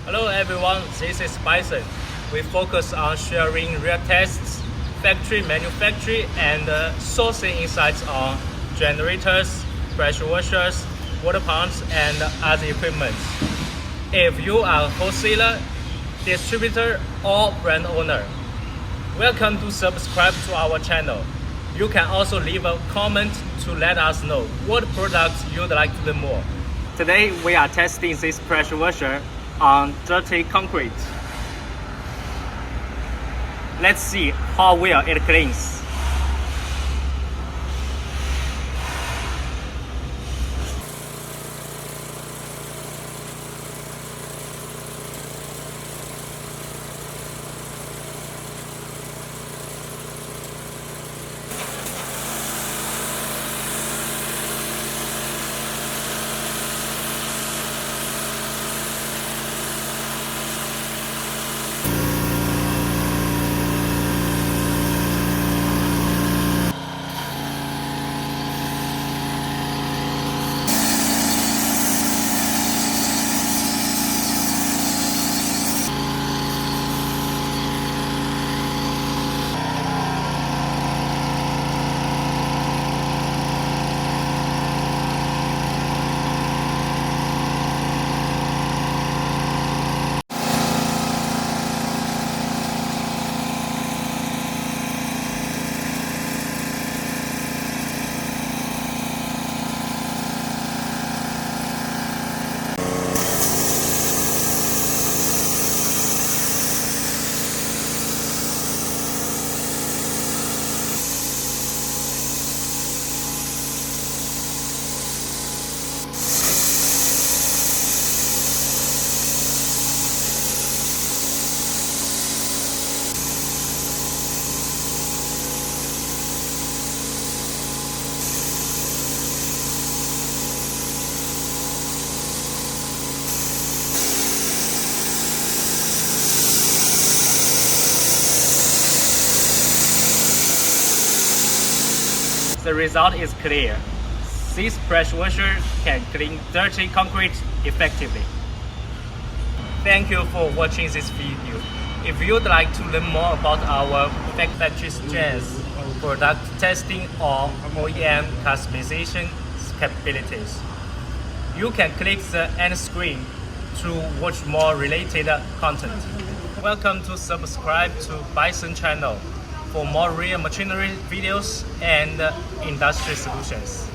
Hello everyone, this is Bison. We focus on sharing real tests, factory manufacturing, and sourcing insights on generators, pressure washers, water pumps, and other equipment. If you are a wholesaler, distributor, or brand owner, welcome to subscribe to our channel. You can also leave a comment to let us know what products you'd like to learn more. Today we are testing this pressure washer on dirty concrete. Let's see how well it cleans. The result is clear. This pressure washer can clean dirty concrete effectively. Thank you for watching this video. If you'd like to learn more about our factory strengths, product testing, or OEM customization capabilities, you can click the end screen to watch more related content. Welcome to subscribe to Bison channel for more real machinery videos and industry solutions.